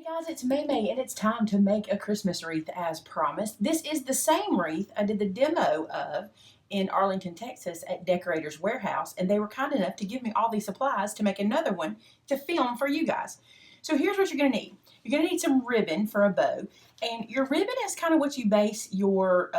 Guys, it's Maymay and it's time to make a Christmas wreath as promised. This is the same wreath I did the demo of in Arlington, Texas at Decorator's Warehouse, and they were kind enough to give me all these supplies to make another one to film for you guys. So here's what you're going to need. You're going to need some ribbon for a bow, and your ribbon is kind of what you base your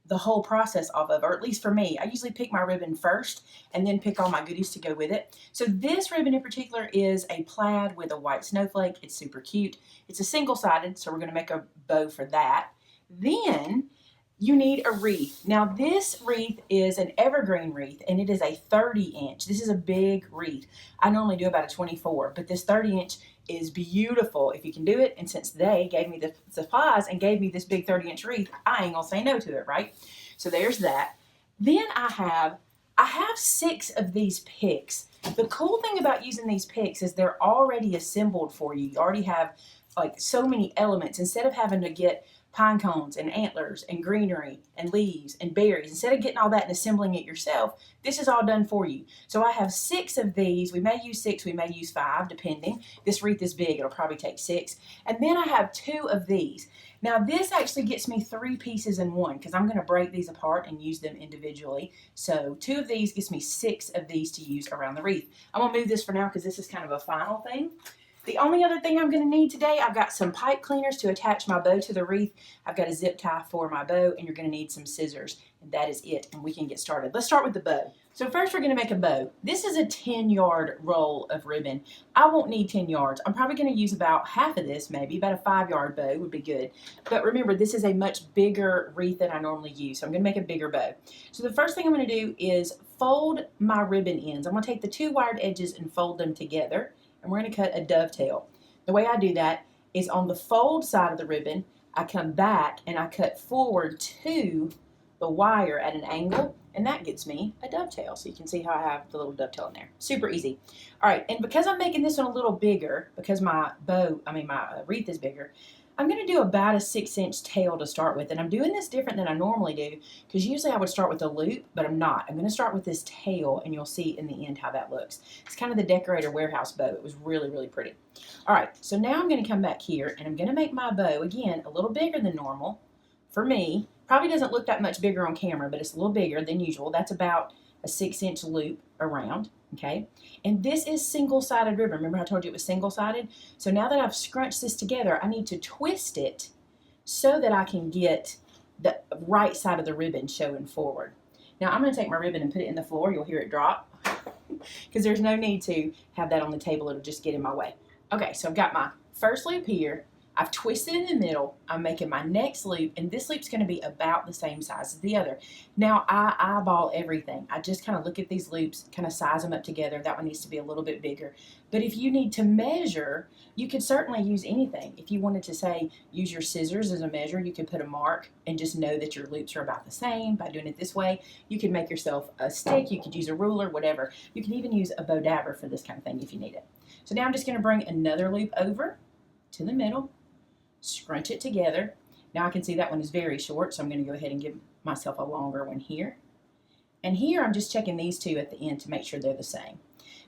the whole process off of, or at least for me. I usually pick my ribbon first and then pick all my goodies to go with it. So this ribbon in particular is a plaid with a white snowflake. It's super cute. It's a single-sided, so we're going to make a bow for that. Then you need a wreath. Now this wreath is an evergreen wreath and it is a 30-inch. This is a big wreath. I normally do about a 24, but this 30-inch is beautiful if you can do it. And since they gave me the supplies and gave me this big 30-inch wreath, I ain't gonna say no to it, right? So there's that. Then I have 6 of these picks. The cool thing about using these picks is they're already assembled for you. You already have like so many elements. Instead of having to get pine cones and antlers and greenery and leaves and berries, instead of getting all that and assembling it yourself, this is all done for you. So I have 6 of these. We may use 6, we may use 5, depending. This wreath is big, it'll probably take 6. And then I have 2 of these. Now this actually gets me 3 pieces in one because I'm going to break these apart and use them individually. So 2 of these gets me 6 of these to use around the wreath. I'm going to move this for now because this is kind of a final thing. The only other thing I'm going to need today, I've got some pipe cleaners to attach my bow to the wreath. I've got a zip tie for my bow, and you're going to need some scissors. And that is it, and we can get started. Let's start with the bow. So first we're going to make a bow. This is a 10-yard roll of ribbon. I won't need 10 yards. I'm probably going to use about half of this, maybe. About a 5-yard bow would be good. But remember, this is a much bigger wreath than I normally use, so I'm going to make a bigger bow. So the first thing I'm going to do is fold my ribbon ends. I'm going to take the 2 wired edges and fold them together. And we're going to cut a dovetail. The way I do that is on the fold side of the ribbon, I come back and I cut forward to the wire at an angle, and that gets me a dovetail. So you can see how I have the little dovetail in there. Super easy. All right, and because I'm making this one a little bigger, because my wreath is bigger, I'm going to do about a 6-inch tail to start with, and I'm doing this different than I normally do because usually I would start with a loop, but I'm not. I'm going to start with this tail, and you'll see in the end how that looks. It's kind of the Decorator Warehouse bow. It was really, really pretty. All right, so now I'm going to come back here, and I'm going to make my bow, again, a little bigger than normal for me. Probably doesn't look that much bigger on camera, but it's a little bigger than usual. That's about a 6-inch loop around. Okay, and this is single-sided ribbon. Remember I told you it was single-sided? So now that I've scrunched this together, I need to twist it so that I can get the right side of the ribbon showing forward. Now I'm going to take my ribbon and put it in the floor. You'll hear it drop because there's no need to have that on the table. It'll just get in my way. Okay, so I've got my first loop here. I've twisted in the middle. I'm making my next loop, and this loop's going to be about the same size as the other. Now, I eyeball everything. I just kind of look at these loops, kind of size them up together. That one needs to be a little bit bigger. But if you need to measure, you could certainly use anything. If you wanted to say, use your scissors as a measure, you could put a mark and just know that your loops are about the same by doing it this way. You could make yourself a stick. You could use a ruler, whatever. You can even use a bow dabber for this kind of thing if you need it. So now I'm just going to bring another loop over to the middle. Scrunch it together. Now I can see that one is very short, so I'm going to go ahead and give myself a longer one here. And here I'm just checking these 2 at the end to make sure they're the same.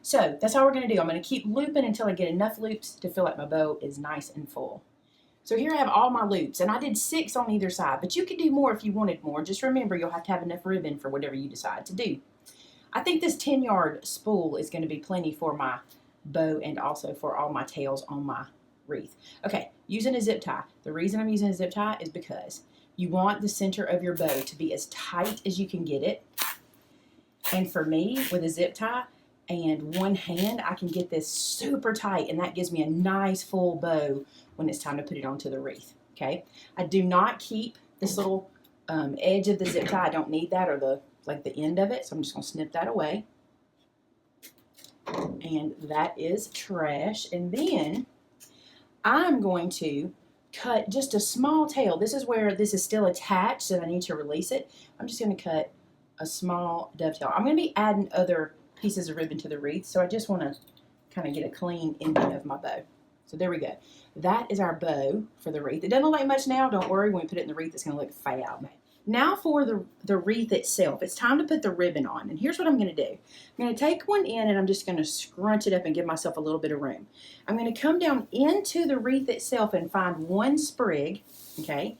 So that's all we're going to do. I'm going to keep looping until I get enough loops to feel like my bow is nice and full. So here I have all my loops, and I did 6 on either side, but you could do more if you wanted more. Just remember, you'll have to have enough ribbon for whatever you decide to do. I think this 10-yard spool is going to be plenty for my bow and also for all my tails on my wreath. Okay, using a zip tie. The reason I'm using a zip tie is because you want the center of your bow to be as tight as you can get it. And for me, with a zip tie and one hand, I can get this super tight, and that gives me a nice full bow when it's time to put it onto the wreath. Okay, I do not keep this little edge of the zip tie. I don't need that, or the end of it, so I'm just going to snip that away. And that is trash. And then I'm going to cut just a small tail. This is where this is still attached and I need to release it. I'm just going to cut a small dovetail. I'm going to be adding other pieces of ribbon to the wreath, so I just want to kind of get a clean ending of my bow. So there we go. That is our bow for the wreath. It doesn't look like much now. Don't worry. When we put it in the wreath, it's going to look fab. Now for the wreath itself, it's time to put the ribbon on. And here's what I'm going to do. I'm going to take one in and I'm just going to scrunch it up and give myself a little bit of room. I'm going to come down into the wreath itself and find one sprig, okay?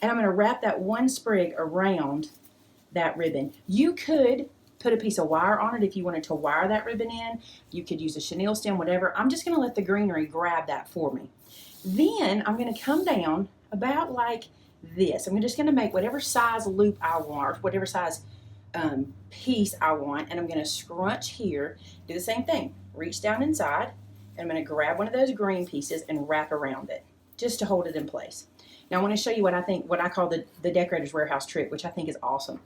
And I'm going to wrap that one sprig around that ribbon. You could put a piece of wire on it if you wanted to wire that ribbon in. You could use a chenille stem, whatever. I'm just going to let the greenery grab that for me. Then I'm going to come down about like this. I'm just going to make whatever size loop I want, whatever size piece I want, and I'm going to scrunch here, do the same thing, reach down inside, and I'm going to grab one of those green pieces and wrap around it, just to hold it in place. Now I want to show you what I call the Decorator's Warehouse trick, which I think is awesome.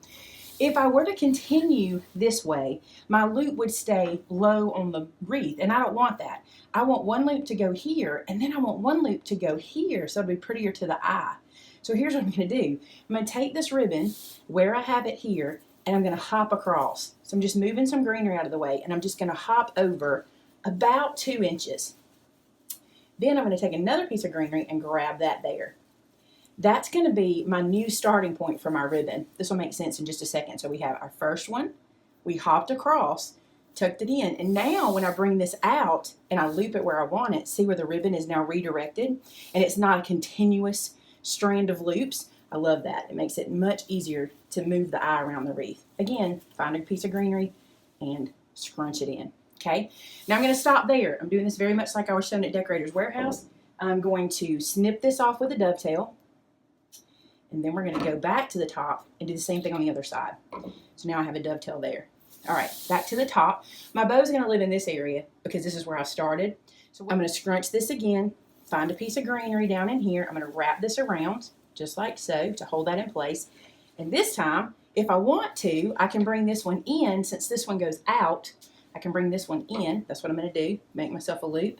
If I were to continue this way, my loop would stay low on the wreath, and I don't want that. I want one loop to go here, and then I want one loop to go here, so it'll be prettier to the eye. So here's what I'm going to do. I'm going to take this ribbon where I have it here, and I'm going to hop across. So I'm just moving some greenery out of the way, and I'm just going to hop over about 2 inches. Then I'm going to take another piece of greenery and grab that there. That's going to be my new starting point for my ribbon. This will make sense in just a second. So we have our first one. We hopped across, tucked it in, and now when I bring this out and I loop it where I want it, see where the ribbon is now redirected, and it's not a continuous strand of loops. I love that. It makes it much easier to move the eye around the wreath. Again, find a piece of greenery and scrunch it in. Okay, now I'm going to stop there. I'm doing this very much like I was shown at Decorator's Warehouse. I'm going to snip this off with a dovetail, and then we're going to go back to the top and do the same thing on the other side. So now I have a dovetail there. All right, back to the top. My bow is going to live in this area because this is where I started. So I'm going to scrunch this again, find a piece of greenery down in here. I'm going to wrap this around just like so to hold that in place. And this time, if I want to, I can bring this one in. Since this one goes out, I can bring this one in. That's what I'm going to do. Make myself a loop,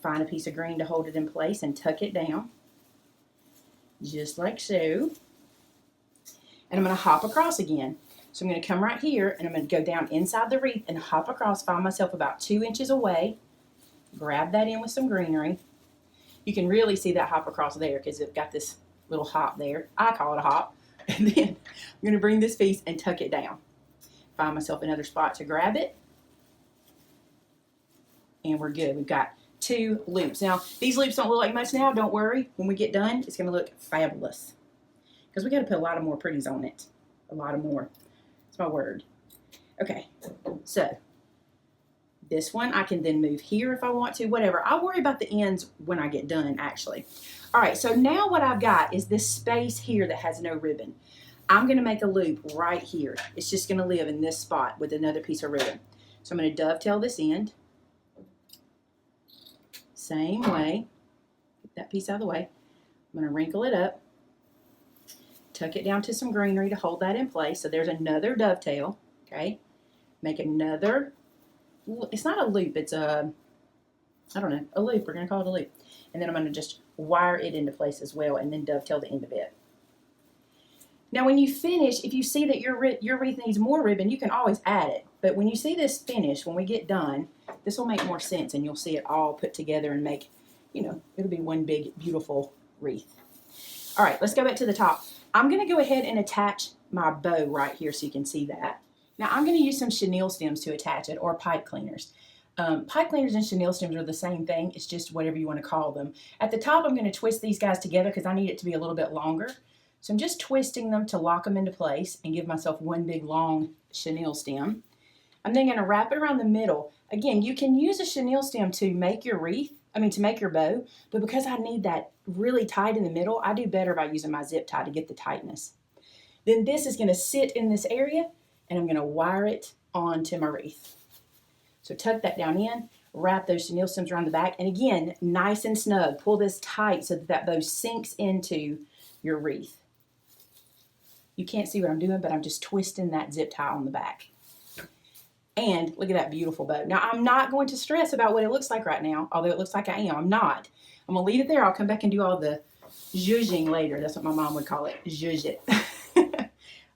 find a piece of green to hold it in place, and tuck it down just like so. And I'm going to hop across again. So I'm going to come right here, and I'm going to go down inside the wreath and hop across, find myself about 2 inches away, grab that in with some greenery. You can really see that hop across there because it's got this little hop there. I call it a hop. And then I'm going to bring this piece and tuck it down. Find myself another spot to grab it. And we're good. We've got 2 loops. Now, these loops don't look like much now. Don't worry. When we get done, it's going to look fabulous. Because we got to put a lot of more pretties on it. A lot of more. It's my word. Okay. So, this one I can then move here if I want to. Whatever. I'll worry about the ends when I get done, actually. All right. So, now what I've got is this space here that has no ribbon. I'm going to make a loop right here. It's just going to live in this spot with another piece of ribbon. So, I'm going to dovetail this end. Same way. Get that piece out of the way. I'm going to wrinkle it up. Tuck it down to some greenery to hold that in place. So there's another dovetail. Okay. Make another. It's not a loop. It's a, I don't know, a loop. We're going to call it a loop. And then I'm going to just wire it into place as well and then dovetail the end of it. Now when you finish, if you see that your wreath needs more ribbon, you can always add it. But when you see this finish, when we get done, this will make more sense and you'll see it all put together and make, you know, it'll be one big, beautiful wreath. All right, let's go back to the top. I'm going to go ahead and attach my bow right here so you can see that. Now I'm going to use some chenille stems to attach it, or pipe cleaners. Pipe cleaners and chenille stems are the same thing. It's just whatever you want to call them. At the top, I'm going to twist these guys together because I need it to be a little bit longer. So I'm just twisting them to lock them into place and give myself one big long chenille stem. I'm then going to wrap it around the middle. Again, you can use a chenille stem to make your wreath, to make your bow, but because I need that really tight in the middle, I do better by using my zip tie to get the tightness. Then this is going to sit in this area, and I'm going to wire it onto my wreath. So tuck that down in, wrap those chenille stems around the back, and again, nice and snug. Pull this tight so that that bow sinks into your wreath. You can't see what I'm doing, but I'm just twisting that zip tie on the back. And look at that beautiful bow. Now, I'm not going to stress about what it looks like right now, although it looks like I am. I'm not. I'm going to leave it there. I'll come back and do all the zhuzhing later. That's what my mom would call it. Zhuzh it.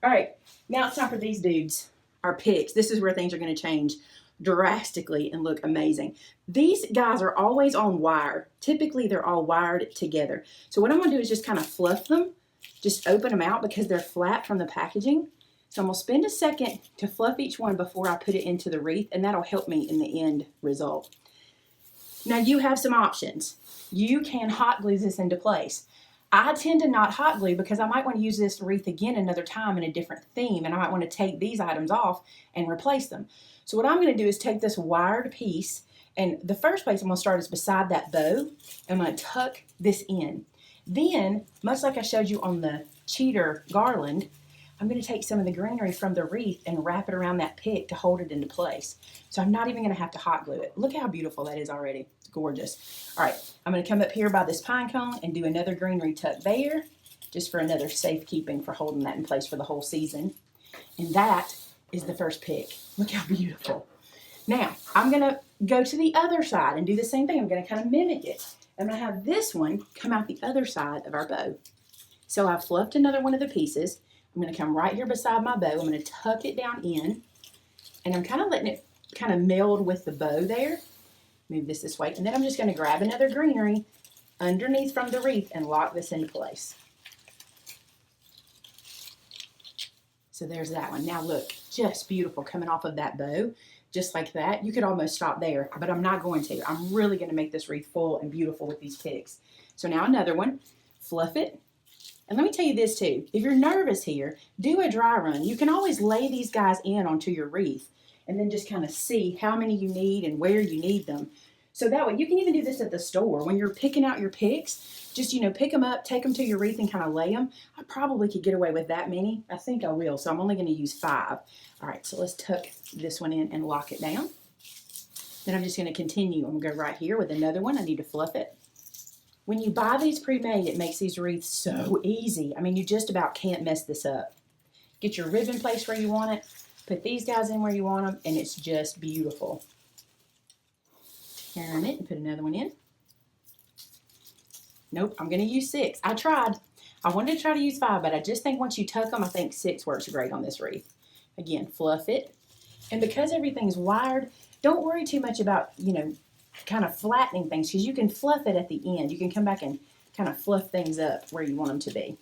All right. Now it's time for these dudes, our picks. This is where things are going to change drastically and look amazing. These guys are always on wire. Typically, they're all wired together. So what I'm going to do is just kind of fluff them just open them out because they're flat from the packaging. So I'm going to spend a second to fluff each one before I put it into the wreath, and that'll help me in the end result. Now you have some options. You can hot glue this into place. I tend to not hot glue because I might want to use this wreath again another time in a different theme, and I might want to take these items off and replace them. So what I'm going to do is take this wired piece, and the first place I'm going to start is beside that bow. I'm going to tuck this in. Then, much like I showed you on the cheater garland, I'm going to take some of the greenery from the wreath and wrap it around that pick to hold it into place. So I'm not even going to have to hot glue it. Look how beautiful that is already. It's gorgeous. All right, I'm going to come up here by this pine cone and do another greenery tuck there, just for another safekeeping for holding that in place for the whole season. And that is the first pick. Look how beautiful. Now, I'm going to go to the other side and do the same thing. I'm going to kind of mimic it. I'm going to have this one come out the other side of our bow. So I've fluffed another one of the pieces. I'm going to come right here beside my bow. I'm going to tuck it down in, and I'm kind of letting it kind of meld with the bow there. Move this way, and then I'm just going to grab another greenery underneath from the wreath and lock this into place. So there's that one. Now look, just beautiful coming off of that bow, just like that. You could almost stop there, but I'm not going to. I'm really going to make this wreath full and beautiful with these picks. So now another one, fluff it. And let me tell you this too, if you're nervous here, do a dry run. You can always lay these guys in onto your wreath and then just kind of see how many you need and where you need them. So that way, you can even do this at the store. When you're picking out your picks, just, pick them up, take them to your wreath and kind of lay them. I probably could get away with that many. I think I will, so I'm only going to use 5. All right, so let's tuck this one in and lock it down. Then I'm just going to continue. I'm going to go right here with another one. I need to fluff it. When you buy these pre-made, it makes these wreaths so easy. I mean, you just about can't mess this up. Get your ribbon placed where you want it. Put these guys in where you want them, and it's just beautiful. Turn it and put another one in. Nope, I'm going to use 6. I tried. I wanted to try to use 5, but I just think once you tuck them, I think 6 works great on this wreath. Again, fluff it. And because everything's wired, don't worry too much about, kind of flattening things, because you can fluff it at the end. You can come back and kind of fluff things up where you want them to be.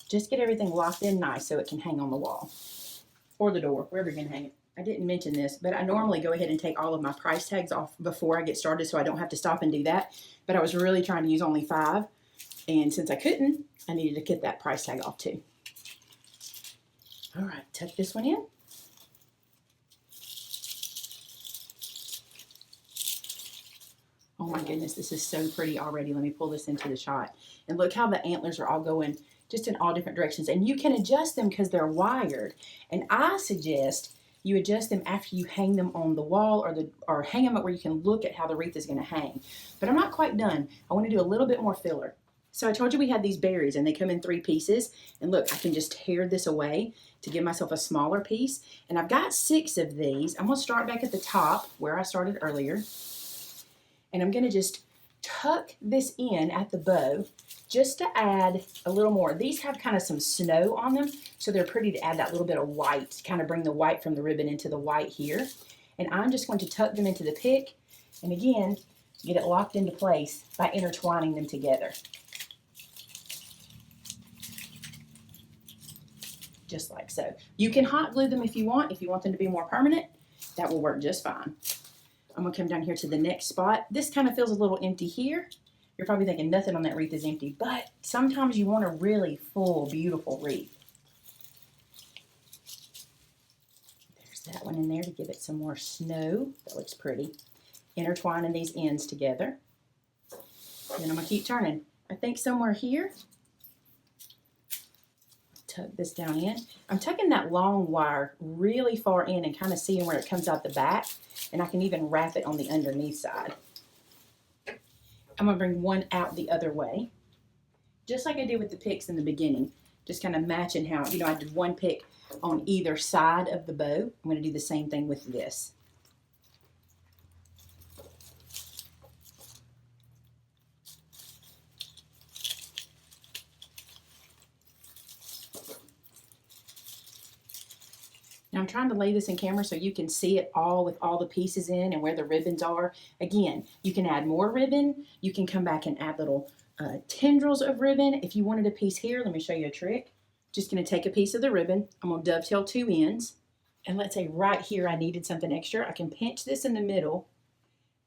Just get everything locked in nice so it can hang on the wall or the door, wherever you're going to hang it. I didn't mention this, but I normally go ahead and take all of my price tags off before I get started so I don't have to stop and do that. But I was really trying to use only 5, and since I couldn't, I needed to get that price tag off too. All right, tuck this one in. Oh my goodness, this is so pretty already. Let me pull this into the shot. And look how the antlers are all going just in all different directions. And you can adjust them because they're wired. And I suggest you adjust them after you hang them on the wall, or hang them up where you can look at how the wreath is going to hang. But I'm not quite done. I want to do a little bit more filler. So I told you we had these berries, and they come in 3 pieces. And look, I can just tear this away to give myself a smaller piece. And I've got 6 of these. I'm going to start back at the top where I started earlier. And I'm going to just tuck this in at the bow just to add a little more. These have kind of some snow on them, so they're pretty to add that little bit of white, kind of bring the white from the ribbon into the white here. And I'm just going to tuck them into the pick, and again, get it locked into place by intertwining them together. Just like so. You can hot glue them if you want them to be more permanent. That will work just fine. I'm going to come down here to the next spot. This kind of feels a little empty here. You're probably thinking nothing on that wreath is empty, but sometimes you want a really full, beautiful wreath. There's that one in there to give it some more snow. That looks pretty. Intertwining these ends together. And then I'm going to keep turning. I think somewhere here, tuck this down in. I'm tucking that long wire really far in and kind of seeing where it comes out the back. And I can even wrap it on the underneath side. I'm going to bring one out the other way, just like I did with the picks in the beginning. Just kind of matching how, I did 1 pick on either side of the bow. I'm going to do the same thing with this. Now I'm trying to lay this in camera so you can see it all with all the pieces in and where the ribbons are. Again, you can add more ribbon. You can come back and add little tendrils of ribbon. If you wanted a piece here, let me show you a trick. Just going to take a piece of the ribbon. I'm going to dovetail 2 ends. And let's say right here I needed something extra. I can pinch this in the middle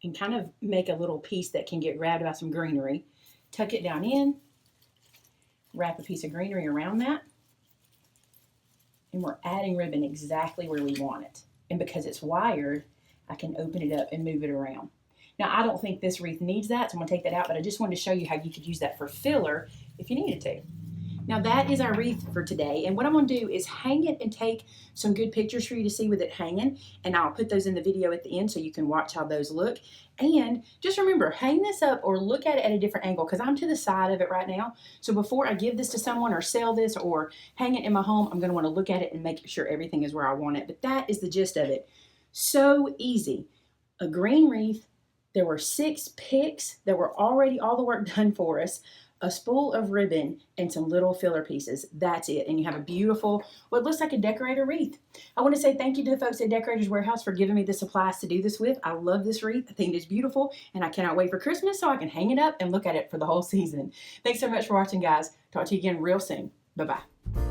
and kind of make a little piece that can get grabbed by some greenery. Tuck it down in. Wrap a piece of greenery around that. And we're adding ribbon exactly where we want it. And because it's wired, I can open it up and move it around. Now, I don't think this wreath needs that, so I'm going to take that out, but I just wanted to show you how you could use that for filler if you needed to. Now, that is our wreath for today, and what I'm going to do is hang it and take some good pictures for you to see with it hanging, and I'll put those in the video at the end so you can watch how those look. And just remember, hang this up or look at it at a different angle, because I'm to the side of it right now. So before I give this to someone or sell this or hang it in my home, I'm going to want to look at it and make sure everything is where I want it. But that is the gist of it. So easy. A green wreath. There were 6 picks that were already all the work done for us, a spool of ribbon, and some little filler pieces. That's it. And you have a beautiful, what looks like a decorator wreath. I want to say thank you to the folks at Decorators Warehouse for giving me the supplies to do this with. I love this wreath. I think it is beautiful, and I cannot wait for Christmas so I can hang it up and look at it for the whole season. Thanks so much for watching, guys. Talk to you again real soon. Bye-bye.